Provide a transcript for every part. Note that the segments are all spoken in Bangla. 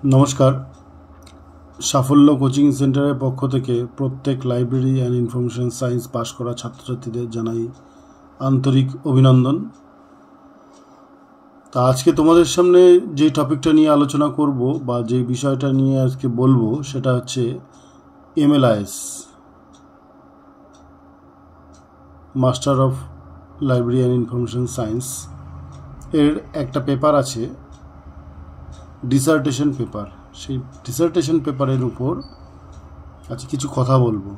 নমস্কার। সাফল্য কোচিং সেন্টারের পক্ষ থেকে প্রত্যেক লাইব্রেরি অ্যান্ড ইনফরমেশন সায়েন্স পাশ করা ছাত্রছাত্রীদের জানাই আন্তরিক অভিনন্দন। তা আজকে তোমাদের সামনে যে টপিকটা নিয়ে আলোচনা করব বা যে বিষয়টা নিয়ে আজকে বলবো সেটা হচ্ছে MLIS, master of library and information science এর একটা পেপার আছে, ডিসার্টেশন পেপার। সেই ডিসার্টেশন পেপারের উপর আজকে কিছু কথা বলবো।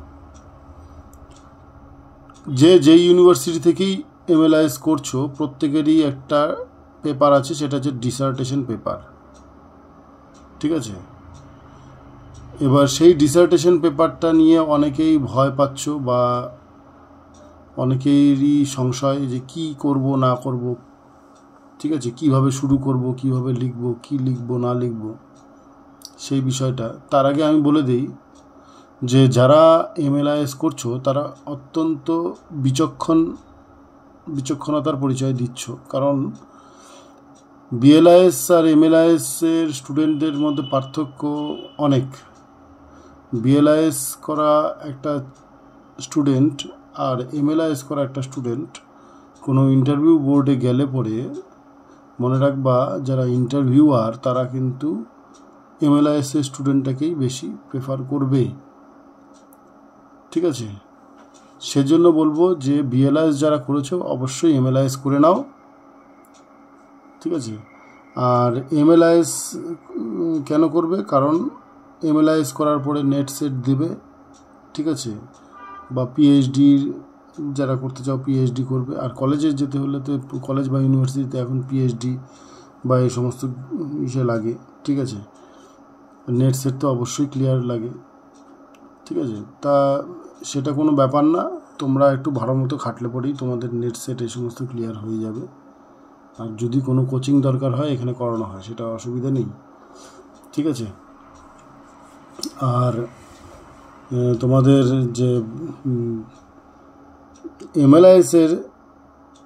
যে ইউনিভার্সিটি থেকেই MLIS করছো প্রত্যেকেরই একটা পেপার আছে, সেটা হচ্ছে ডিসার্টেশন পেপার, ঠিক আছে। এবার সেই ডিসার্টেশন পেপারটা নিয়ে অনেকেই ভয় পাচ্ছ বা অনেকেরই সংশয় যে কি করব না করব, ঠিক আছে, কিভাবে শুরু করব, কিভাবে লিখব, কি লিখব না লিখব সেই বিষয়টা। তার আগে আমি বলে দিই যে যারা MLIS করছো তারা অত্যন্ত বিচক্ষণতার পরিচয় দিচ্ছ, কারণ BLIS আর MLIS এর স্টুডেন্টদের মধ্যে পার্থক্য অনেক। BLIS করা একটা স্টুডেন্ট আর MLIS করা একটা স্টুডেন্ট কোনো ইন্টারভিউ বোর্ডে গেলে পরে মনে রাখবা, যারা ইন্টারভিউয়ার তারা কিন্তু MLIS এর স্টুডেন্টটাকেই বেশি প্রেফার করবে, ঠিক আছে। সেজন্য বলবো যে BLIS যারা করেছো অবশ্যই MLIS করে নাও, ঠিক আছে। আর MLIS কেন করবে? কারণ MLIS করার পরে নেট সেট দেবে, ঠিক আছে, বা PhD যারা করতে চাও PhD করবে। আর কলেজে যেতে হলে তো কলেজ বা ইউনিভার্সিটিতে এখন PhD বা এই সমস্ত বিষয় লাগে, ঠিক আছে। নেট সেট তো অবশ্যই ক্লিয়ার লাগে, ঠিক আছে। তা সেটা কোনো ব্যাপার না, তোমরা একটু ভালো মতো খাটলে পরেই তোমাদের নেট সেট এই সমস্ত ক্লিয়ার হয়ে যাবে। আর যদি কোনো কোচিং দরকার হয় এখানে করানো হয়, সেটা অসুবিধা নেই, ঠিক আছে। আর তোমাদের যে MLIS এর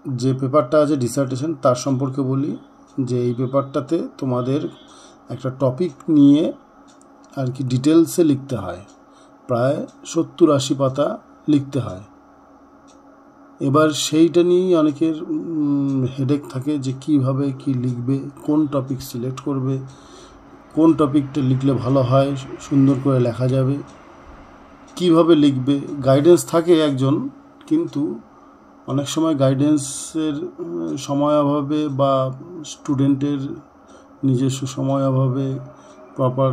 যে পেপারটা আছে ডিসার্টেশন, তার সম্পর্কে বলি যে এই পেপারটাতে তোমাদের একটা টপিক নিয়ে আর কি ডিটেলসে লিখতে হয়, প্রায় 70-80 পাতা লিখতে হয়। এবার সেইটা নিয়েই অনেকের হেডেক থাকে যে কিভাবে কি লিখবে, কোন টপিক সিলেক্ট করবে, কোন টপিকটা লিখলে ভালো হয়, সুন্দর করে লেখা যাবে, কিভাবে লিখবে। গাইডেন্স থাকে একজন, কিন্তু অনেক সময় গাইডেন্সের সময় অভাবে বা স্টুডেন্টের নিজস্ব সময় অভাবে প্রপার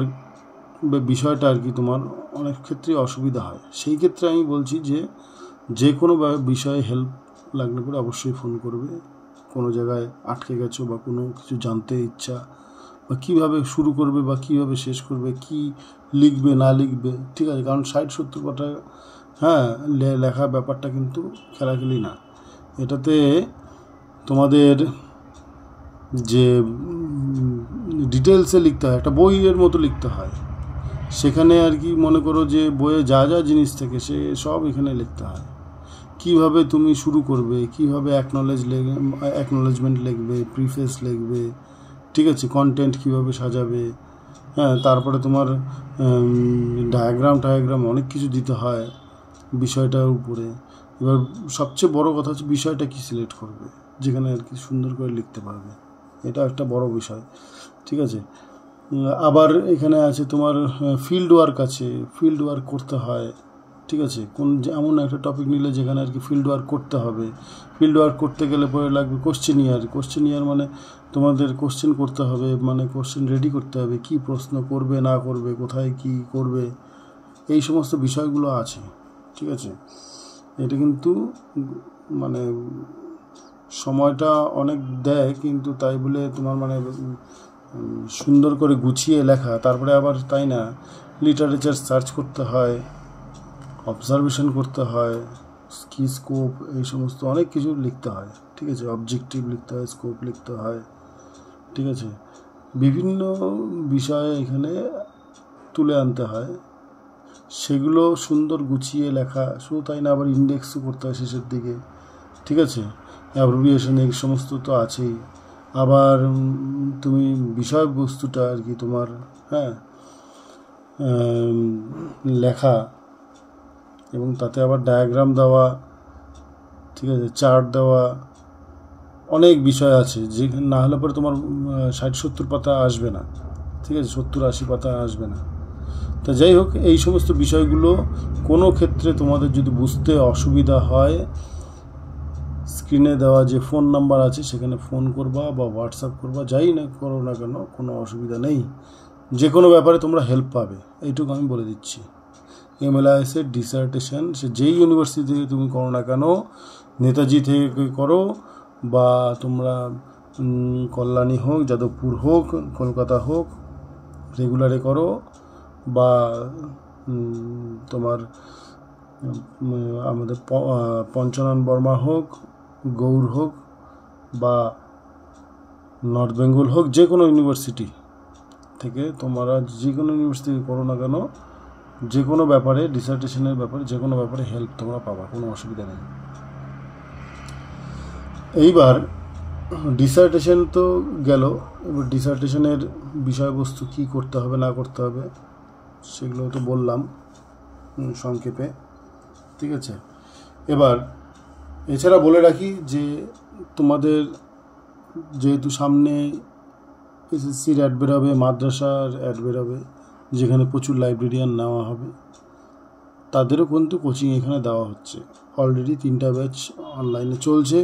বিষয়টা আর কি তোমার অনেক ক্ষেত্রে অসুবিধা হয়। সেই ক্ষেত্রে আমি বলছি যে কোনো বিষয়ে হেল্প লাগলে পরে অবশ্যই ফোন করবে। কোনো জায়গায় আটকে গেছো বা কোনো কিছু জানতে ইচ্ছা, বা কীভাবে শুরু করবে বা কীভাবে শেষ করবে, কি লিখবে না লিখবে, ঠিক আছে। কারণ 60-70 পাতা লেখা ব্যাপারটা কিন্তু খেলাখেলি না। এটাতে তোমাদের যে ডিটেলসে লিখতে হয়, একটা বইয়ের মতো লিখতে হয়। সেখানে আর কি মনে করো যে বইয়ে যা যা জিনিস থাকে সে সব এখানে লিখতে হয়। কিভাবে তুমি শুরু করবে, কিভাবে অ্যাকনোলেজমেন্ট লিখবে, প্রিফেস লিখবে, ঠিক আছে, কন্টেন্ট কিভাবে সাজাবে, তারপরে তোমার ডায়াগ্রাম অনেক কিছু দিতে হয় বিষয়টার উপরে। এবার সবচেয়ে বড় কথা হচ্ছে বিষয়টা কি সিলেক্ট করবে, যেখানে আর কি সুন্দর করে লিখতে পারবে, এটা একটা বড় বিষয়, ঠিক আছে। আবার এখানে আছে তোমার ফিল্ড ওয়ার্ক আছে, ফিল্ড ওয়ার্ক করতে হয়, ঠিক আছে। এমন একটা টপিক নিলে যেখানে আর কি ফিল্ড ওয়ার্ক করতে হবে। ফিল্ড ওয়ার্ক করতে গেলে পরে লাগবে কোশ্চেনিয়ার, মানে তোমাদের কোশ্চেন করতে হবে, মানে কোশ্চেন রেডি করতে হবে, কি প্রশ্ন করবে না করবে, কোথায় কি করবে, এই সমস্ত বিষয়গুলো আছে, ঠিক আছে। এটা কিন্তু মানে সময়টা অনেক দেয়, কিন্তু তাই বলে তোমার মানে সুন্দর করে গুছিয়ে লেখা, তারপরে আবার তাই না, লিটারেচার সার্চ করতে হয়, অবজারভেশন করতে হয়, কি স্কোপ, এই সমস্ত অনেক কিছু লিখতে হয়, ঠিক আছে। অবজেক্টিভ লিখতে হয়, স্কোপ লিখতে হয়, ঠিক আছে। বিভিন্ন বিষয় এখানে তুলে আনতে হয়, সেগুলো সুন্দর গুছিয়ে লেখা। শুধু তাই না, আবার ইন্ডেক্সও করতে হয় শেষের দিকে, ঠিক আছে। অ্যাব্রিভিয়েশন এই সমস্ত তো আছেই। আবার তুমি বিষয়বস্তুটা আর কি তোমার লেখা এবং তাতে আবার ডায়াগ্রাম দেওয়া, ঠিক আছে, চার্ট দেওয়া, অনেক বিষয় আছে যে না হলে পরে তোমার 60-70 পাতা আসবে না, ঠিক আছে, 70-80 পাতা আসবে না। তা যাই হোক, এই সমস্ত বিষয়গুলো কোনো ক্ষেত্রে তোমাদের যদি বুঝতে অসুবিধা হয়, স্ক্রিনে দেওয়া যে ফোন নাম্বার আছে সেখানে ফোন করবা বা হোয়াটসঅ্যাপ করবা, যাই না করো না কেন, কোনো অসুবিধা নেই, যে কোনো ব্যাপারে তোমরা হেল্প পাবে, এইটুকু আমি বলে দিচ্ছি। MLIS-এর ডিসার্টেশন সে যেই ইউনিভার্সিটি থেকে তুমি করো না কেন, নেতাজি থেকে করো বা তোমরা কল্যাণী হোক, যাদবপুর হোক, কলকাতা হোক, রেগুলারে করো, বা তোমার আমাদের পঞ্চানন বর্মা হোক, গৌড় হোক, বা নর্থ বেঙ্গল হোক, যে কোনো ইউনিভার্সিটি থেকে তোমরা যে কোনো ইউনিভার্সিটি থেকে করো না কেন, যে কোনো ব্যাপারে ডিসার্টেশনের ব্যাপারে যে কোনো ব্যাপারে হেল্প তোমরা পাবা, কোনো অসুবিধা নেই। এইবার ডিসার্টেশন তো গেল, এবার ডিসার্টেশনের বিষয়বস্তু কী করতে হবে না করতে হবে সেগুলো তো বললাম সংক্ষেপে, ঠিক আছে। এবার এছাড়া বলে রাখি যে তোমাদের যেহেতু সামনে SSC-র অ্যাড বেরোবে, মাদ্রাসার অ্যাড বেরোবে, যেখানে প্রচুর লাইব্রেরিয়ান নেওয়া হবে, তাদেরও কিন্তু কোচিং এখানে দেওয়া হচ্ছে। অলরেডি 3টা ব্যাচ অনলাইনে চলছে।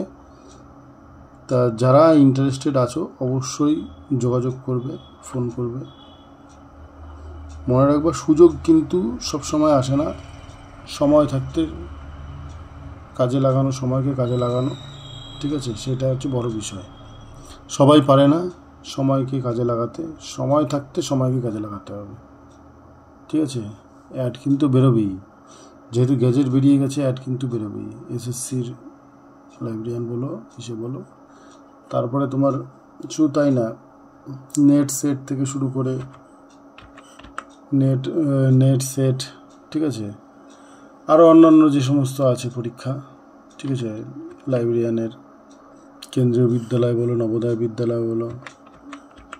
তা যারা ইন্টারেস্টেড আছো অবশ্যই যোগাযোগ করবে, ফোন করবে। মনে রাখবা, সুযোগ কিন্তু সবসময় আসে না, সময় থাকতে কাজে লাগানো, সময়কে কাজে লাগানো, ঠিক আছে, সেটা হচ্ছে বড় বিষয়। সবাই পারে না সময়কে কাজে লাগাতে, সময় থাকতে সময়কে কাজে লাগাতে হবে, ঠিক আছে। অ্যাড কিন্তু বেরোবেই, যেহেতু গ্যাজেট বেরিয়ে গেছে, অ্যাড কিন্তু বেরোবেই, SSC-র লাইব্রেরিয়ান বলো, এসে বলো। তারপরে তোমার শুধু তাই না, নেট সেট থেকে শুরু করে নেট সেট, ঠিক আছে, আরও অন্যান্য যে সমস্ত আছে পরীক্ষা, ঠিক আছে, লাইব্রেরিয়ানের, কেন্দ্রীয় বিদ্যালয় বলো, নবোদয় বিদ্যালয় বলো,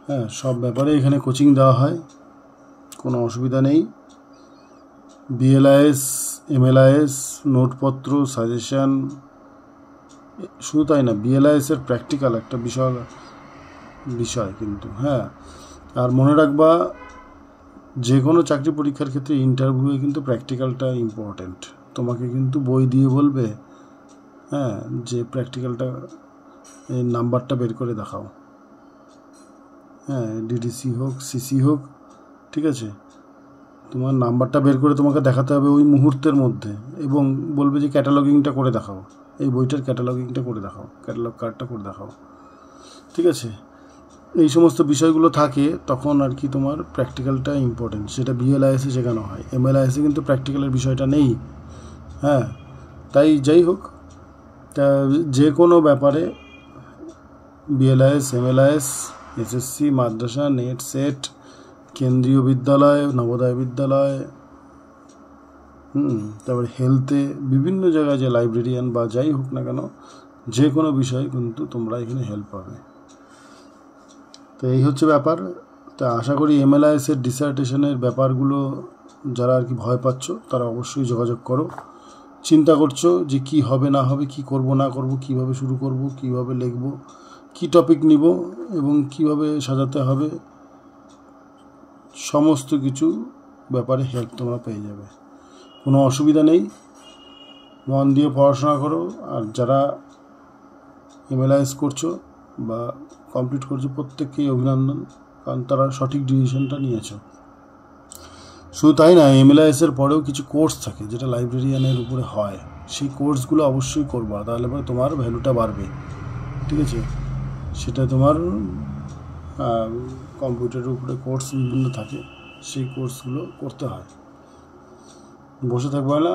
হ্যাঁ, সব ব্যাপারে এখানে কোচিং দেওয়া হয়, কোনো অসুবিধা নেই। BLIS, MLIS, নোটপত্র, সাজেশান, শুধু তাই না, BLIS-এর প্র্যাকটিক্যাল একটা বিষয় কিন্তু, হ্যাঁ। আর মনে রাখবা, যে কোনো চাকরি পরীক্ষার ক্ষেত্রে ইন্টারভিউয়ে কিন্তু প্র্যাকটিক্যালটা ইম্পর্ট্যান্ট। তোমাকে কিন্তু বই দিয়ে বলবে, হ্যাঁ, যে প্র্যাকটিক্যালটা এই নাম্বারটা বের করে দেখাও, হ্যাঁ, DDC হোক, CC হোক, ঠিক আছে, তোমার নাম্বারটা বের করে তোমাকে দেখাতে হবে ওই মুহূর্তের মধ্যে, এবং বলবে যে ক্যাটালগিংটা করে দেখাও, এই বইটার ক্যাটালগিংটা করে দেখাও, ক্যাটালগ কার্ডটা করে দেখাও, ঠিক আছে। এই সমস্ত বিষয়গুলো থাকে তখন আর কি তোমার প্র্যাকটিক্যালটা ইম্পর্টেন্ট, সেটা BLIS-এ শেখানো হয়, MLIS-এ কিন্তু প্র্যাকটিক্যালের বিষয়টা নেই, হ্যাঁ। তাই যাই হোক, তা যে কোনো ব্যাপারে BLIS, MLIS, SSC, মাদ্রাসা, নেট সেট, কেন্দ্রীয় বিদ্যালয়, নবোদয় বিদ্যালয়, তারপরে হেলথে, বিভিন্ন জায়গায় যে লাইব্রেরিয়ান বা যাই হোক না কেন, যে কোনো বিষয়ে কিন্তু তোমরা এখানে হেল্প পাবে। তো এই হচ্ছে ব্যাপার। তা আশা করি MLIS-এর ডিসার্টেশনের ব্যাপারগুলো যারা আর কি ভয় পাচ্ছ তারা অবশ্যই যোগাযোগ করো। চিন্তা করছো যে কি হবে না হবে, কি করব না করব, কিভাবে শুরু করব, কিভাবে লিখব, কি টপিক নিব এবং কিভাবে সাজাতে হবে, সমস্ত কিছু ব্যাপারে হেল্প তোমরা পেয়ে যাবে, কোনো অসুবিধা নেই। মন দিয়ে পড়াশোনা করো। আর যারা MLIS করছো বা কমপ্লিট করছো প্রত্যেককেই অভিনন্দন, কারণ তারা সঠিক ডিসিশনটা নিয়েছো। শুধু তাই না, MLIS-এর পরেও কিছু কোর্স থাকে যেটা লাইব্রেরিয়ানের উপরে হয়, সেই কোর্সগুলো অবশ্যই করবা, তাহলে পরে তোমার ভ্যালুটা বাড়বে, ঠিক আছে। সেটা তোমার কম্পিউটারের উপরে কোর্স বিভিন্ন থাকে, সেই কোর্সগুলো করতে হয়। বসে থাকবে না,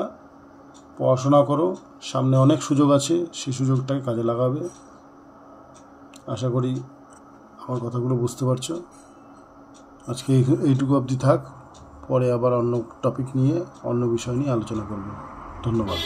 পড়াশোনা করো, সামনে অনেক সুযোগ আছে, সেই সুযোগটাকে কাজে লাগাবে। আশা করি আমার কথাগুলো বুঝতে পারছো। আজকে এইটুকু অবধি থাক, পরে আবার অন্য টপিক নিয়ে, অন্য বিষয় নিয়ে আলোচনা করব। ধন্যবাদ।